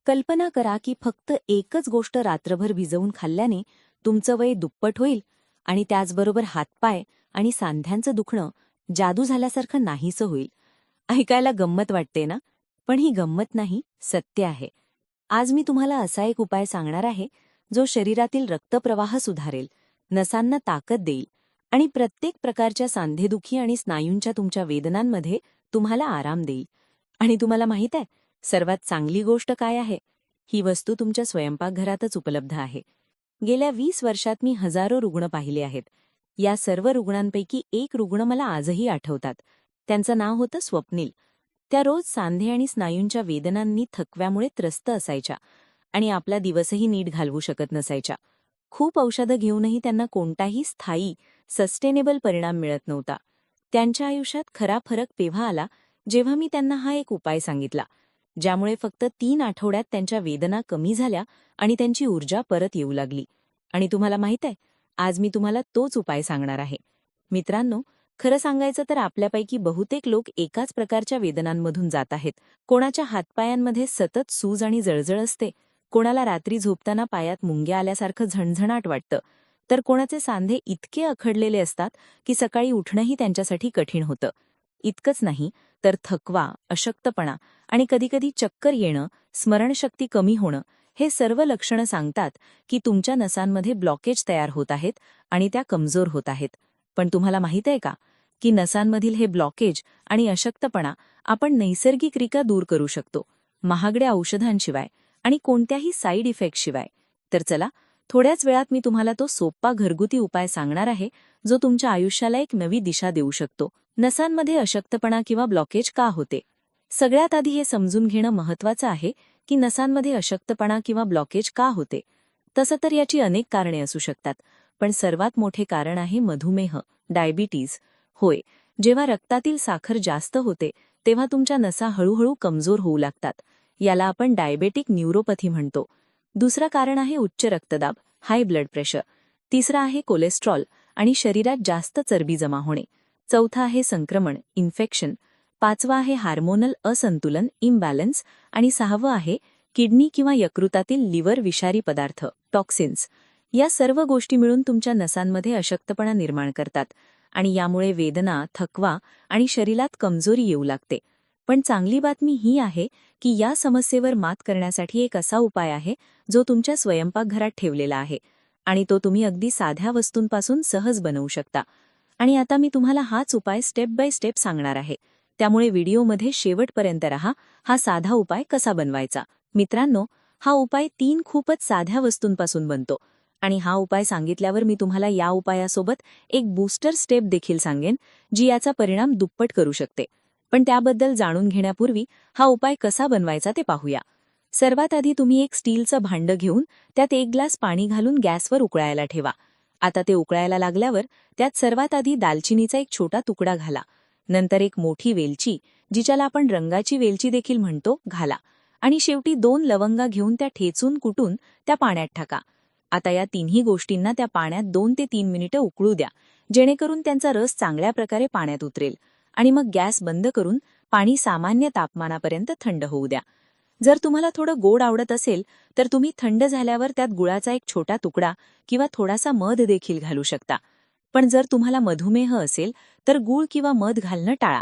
कल्पना करा की फक्त एकच गोष्ट रात्रभर भिजवून खाल्ल्याने तुमचं वय दुप्पट होईल आणि त्याचबरोबर हातपाय आणि सांध्यांचं दुखणं जादू झाल्यासारखं नाहीसं होईल. ऐकायला गंमत वाटते ना? पण ही गंमत नाही, सत्य आहे. आज मी तुम्हाला असा एक उपाय सांगणार आहे जो शरीरातील रक्तप्रवाह सुधारेल, नसांना ताकद देईल आणि प्रत्येक प्रकारच्या सांधेदुखी आणि स्नायूंच्या तुमच्या वेदनांमध्ये तुम्हाला आराम देईल. आणि तुम्हाला माहित आहे, सर्वात चांगली गोष्ट काय आहे? ही वस्तू तुमच्या स्वयंपाकघरातच उपलब्ध आहे. गेल्या 20 वर्षात मी हजारो रुग्ण पाहिले आहेत. या सर्व रुग्णांपैकी एक रुग्ण मला आजही आठवतात. त्यांचं नाव होतं स्वप्नील. त्या रोज सांधे आणि स्नायूंच्या वेदनांनी थकव्यामुळे त्रस्त असायच्या आणि आपला दिवसही नीट घालवू शकत नसायच्या. खूप औषधं घेऊनही त्यांना कोणताही स्थायी, सस्टेनेबल परिणाम मिळत नव्हता. त्यांच्या आयुष्यात खरा फरक तेव्हा आला जेव्हा मी त्यांना हा एक उपाय सांगितला, ज्यामुळे फक्त 3 आठवड्यात त्यांच्या वेदना कमी झाल्या आणि त्यांची ऊर्जा परत येऊ लागली. आणि तुम्हाला माहित आहे, आज मी तुम्हाला तोच उपाय सांगणार आहे. मित्रांनो, खरं सांगायचं तर आपल्यापैकी बहुतेक लोक एकाच प्रकारच्या वेदनांमधून जात आहेत. कोणाच्या हातपायांमध्ये सतत सूज आणि जळजळ असते, कोणाला रात्री झोपताना पायात मुंग्या आल्यासारखं झणझणाट वाटतं, तर कोणाचे सांधे इतके अखडलेले असतात की सकाळी उठणंही त्यांच्यासाठी कठीण होतं. इतकंच नाही तर थकवा, अशक्तपणा आणि कधीकधी चक्कर येणं, स्मरणशक्ती कमी होणं हे सर्व लक्षणं सांगतात की तुमच्या नसांमध्ये ब्लॉकेज तयार होत आहेत आणि त्या कमजोर होत आहेत. पण तुम्हाला माहित आहे का की नसांमधील हे ब्लॉकेज आणि अशक्तपणा आपण नैसर्गिकरित्या दूर करू शकतो, महागड्या औषधांशिवाय आणि कोणत्याही साईड इफेक्टशिवाय. तर चला, थोड्याच वेळात मी तुम्हाला तो सोपा घरगुती उपाय सांगणार आहे जो तुमच्या आयुष्याला एक नवी दिशा देऊ शकतो. नसांमध्ये अशक्तपणा किंवा ब्लॉकेज का होते? सगळ्यात आधी हे समजून घेणं महत्त्वाचं आहे की नसांमध्ये अशक्तपणा किंवा ब्लॉकेज का होते. तसं तर याची अनेक कारणे असू शकतात, पण सर्वात मोठे कारण आहे मधुमेह, डायबिटीज. होय, जेव्हा रक्तातील साखर जास्त होते तेव्हा तुमच्या नसा हळूहळू कमजोर होऊ लागतात. याला आपण डायबेटिक न्यूरोपॅथी म्हणतो. दुसरं कारण आहे उच्च रक्तदाब, हाय ब्लड प्रेशर. तिसरं आहे कोलेस्ट्रॉल आणि शरीरात जास्त चरबी जमा होणे. चौथं आहे संक्रमण, इन्फेक्शन. पाचवं आहे हार्मोनल असंतुलन, इम्बॅलन्स. आणि सहावं आहे किडनी किंवा यकृतातील लिव्हर विषारी पदार्थ, टॉक्सिन्स. या सर्व गोष्टी मिळून तुमच्या नसांमध्ये अशक्तपणा निर्माण करतात आणि यामुळे वेदना, थकवा आणि शरीरात कमजोरी येऊ लागते. पण चांगली बातमी ही आहे की या समस्येवर मात करण्यासाठी एक असा उपाय आहे जो तुमच्या स्वयंपाकघरात ठेवलेला आहे आणि तो तुम्ही अगदी साध्या वस्तूंपासून सहज बनवू शकता. आणि आता मी तुम्हाला हाच उपाय स्टेप बाय स्टेप सांगणार आहे, त्यामुळे व्हिडिओमध्ये शेवटपर्यंत राहा. हा साधा उपाय कसा बनवायचा? मित्रांनो, हा उपाय 3 खूपच साध्या वस्तूंपासून बनतो आणि हा उपाय सांगितल्यावर मी तुम्हाला या उपायासोबत एक बूस्टर स्टेप देखील सांगेन, जी याचा परिणाम दुप्पट करू शकते. पण त्याबद्दल जाणून घेण्यापूर्वी हा उपाय कसा बनवायचा ते पाहूया. सर्वात आधी तुम्ही एक स्टीलचं भांडं घेऊन त्यात 1 ग्लास पाणी घालून गॅसवर उकळायला ठेवा. आता ते उकळायला लागल्यावर त्यात सर्वात आधी दालचिनीचा एक छोटा तुकडा घाला. नंतर एक मोठी वेलची, जिच्याला आपण रंगाची वेलची देखील म्हणतो, घाला. आणि शेवटी 2 लवंगा घेऊन त्या ठेचून कुटून त्या पाण्यात टाका. आता या तिन्ही गोष्टींना त्या पाण्यात 2 ते 3 मिनिटं उकळू द्या, जेणेकरून त्यांचा रस चांगल्या प्रकारे पाण्यात उतरेल. आणि मग गॅस बंद करून पाणी सामान्य तापमानापर्यंत थंड होऊ द्या. जर तुम्हाला थोडं गोड आवडत असेल तर तुम्ही थंड झाल्यावर त्यात गुळाचा एक छोटा तुकडा किंवा थोडासा मध देखील घालू शकता. पण जर तुम्हाला मधुमेह असेल तर गूळ किंवा मध घालणं टाळा.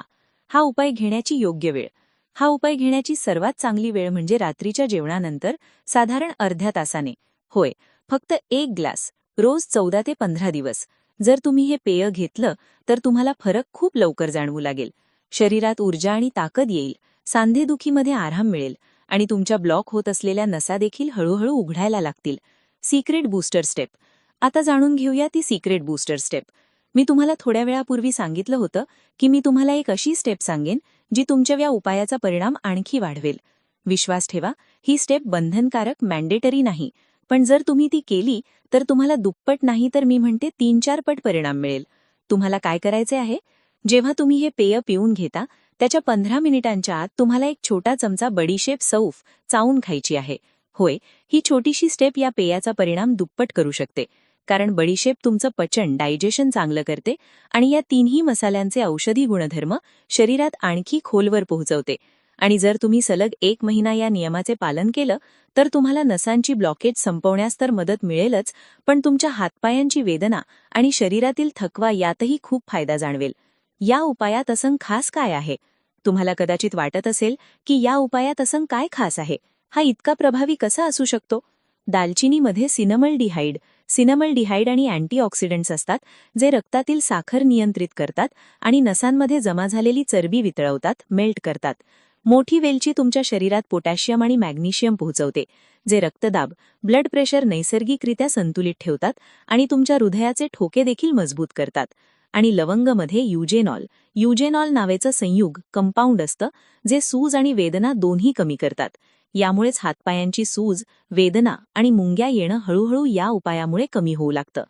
हा उपाय घेण्याची योग्य वेळ. हा उपाय घेण्याची सर्वात चांगली वेळ म्हणजे रात्रीच्या जेवणानंतर साधारण अर्ध्या तासाने. होय, फक्त 1 ग्लास, रोज 14 ते 15 दिवस. जर तुम्ही हे पेय घेतलं तर तुम्हाला फरक खूप लवकर जाणवू लागेल. शरीरात ऊर्जा आणि ताकद येईल, सांधेदुखीमध्ये आराम मिळेल आणि तुमच्या ब्लॉक होत असलेल्या नसा देखील हळूहळू उघडायला लागतील. Secret booster step. आता जाणून घेऊया ती सिक्रेट बूस्टर स्टेप. मी तुम्हाला थोड्या वेळापूर्वी सांगितलं होतं की मी तुम्हाला एक अशी स्टेप सांगेन जी तुमच्या या उपायाचा परिणाम आणखी वाढवेल. विश्वास ठेवा, ही स्टेप बंधनकारक, मॅन्डेटरी नाही, पण जर तुम्ही ती केली तर तुम्हाला दुप्पट नाही तर मी म्हणते 3-4 पट परिणाम मिळेल. तुम्हाला काय करायचे आहे? जेव्हा तुम्ही हे पेय पिऊन घेता त्याच्या 15 मिनिटांच्या आत तुम्हाला एक छोटा चमचा बडीशेप सौफ चावून खायची आहे. होय, ही छोटीशी स्टेप या पेयाचा परिणाम दुप्पट करू शकते, कारण बडीशेप तुमचं पचन, डायजेशन चांगलं करते आणि या 3ही मसाल्यांचे औषधी गुणधर्म शरीरात आणखी खोलवर पोहोचवते आणि जर तुम्ही सलग 1 महिना या नियमाचे पालन केलं तर तुम्हाला नसांची ब्लॉकेज संपवण्यास तर मदत मिळेलच, पण तुमच्या हातपायांची वेदना आणि शरीरातील थकवा यातही खूप फायदा जाणवेल. या उपायात असं खास काय आहे? तुम्हाला कदाचित वाटत असेल की या उपायात असं काय खास आहे, हा इतका प्रभावी कसा असू शकतो? दालचिनीमध्ये सिनमल डिहाइड आणि अँटीऑक्सिडंट्स असतात, जे रक्तातील साखर नियंत्रित करतात आणि नसांमध्ये जमा झालेली चरबी वितळवतात, मेल्ट करतात. मोठी वेलची तुमच्या शरीरात पोटॅशियम आणि मॅग्नेशियम पोहोचवते, जे रक्तदाब, ब्लड प्रेशर नैसर्गिकरित्या संतुलित ठेवतात आणि तुमच्या हृदयाचे ठोके देखील मजबूत करतात. आणि लवंगमध्ये युजेनॉल नावेचं संयुग कंपाऊंड असतं, जे सूज आणि वेदना दोन्ही कमी करतात. यामुळेच हातपायांची सूज, वेदना आणि मुंग्या येणं हळूहळू या उपायामुळे कमी होऊ लागतं.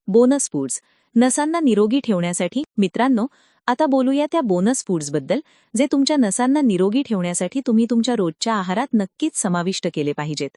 Bonus foods. नसांना निरोगी ठेवण्यासाठी मित्रांनो, आता बोलूया त्या बोनस फूड्सबद्दल, जे तुमच्या नसांना निरोगी ठेवण्यासाठी तुम्ही तुमच्या रोजच्या आहारात नक्कीच समाविष्ट केले पाहिजेत.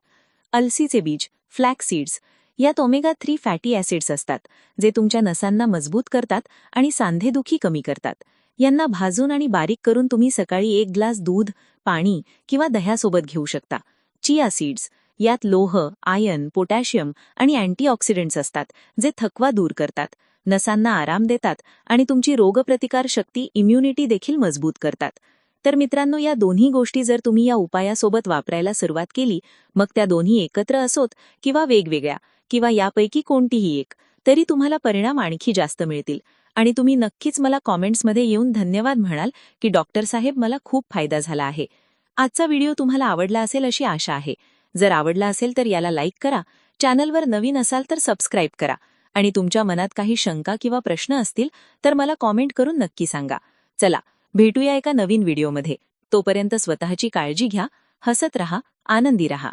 अलसीचे बीज, फ्लॅक्स सीड्स. यात ओमेगा 3 फॅटी ॲसिड्स असतात, जे तुमच्या नसांना मजबूत करतात आणि सांधेदुखी कमी करतात. यांना भाजून आणि बारीक करून तुम्ही सकाळी 1 ग्लास दूध, पाणी किंवा दह्यासोबत घेऊ शकता. Chia seeds. यात लोह, आयर्न, पोटॅशियम आणि अँटीऑक्सिडंट्स असतात, जे थकवा दूर करतात, नसांना आराम देतात आणि तुमची रोगप्रतिकार शक्ती, इम्युनिटी देखील मजबूत करतात. तर मित्रांनो, या दोन्ही गोष्टी जर तुम्ही या उपायासोबत वापरायला सुरुवात केली, मग त्या दोन्ही एकत्र असोत किंवा वेगवेगळ्या किंवा यापैकी कोणतीही एक, तरी तुम्हाला परिणाम आणखी जास्त मिळतील. आणि तुम्ही नक्कीच मला कॉमेंट्समध्ये येऊन धन्यवाद म्हणाल की डॉक्टर साहेब, मला खूप फायदा झाला आहे. आजचा व्हिडिओ तुम्हाला आवडला असेल अशी आशा आहे. जर आवडला असेल तर याला लाईक करा, चॅनलवर नवीन असाल तर सबस्क्राईब करा आणि तुमच्या मनात काही शंका किंवा प्रश्न असतील तर मला कॉमेंट करून नक्की सांगा. चला, भेटूया एका नवीन व्हिडिओमध्ये. तोपर्यंत स्वतःची काळजी घ्या, हसत रहा, आनंदी रहा.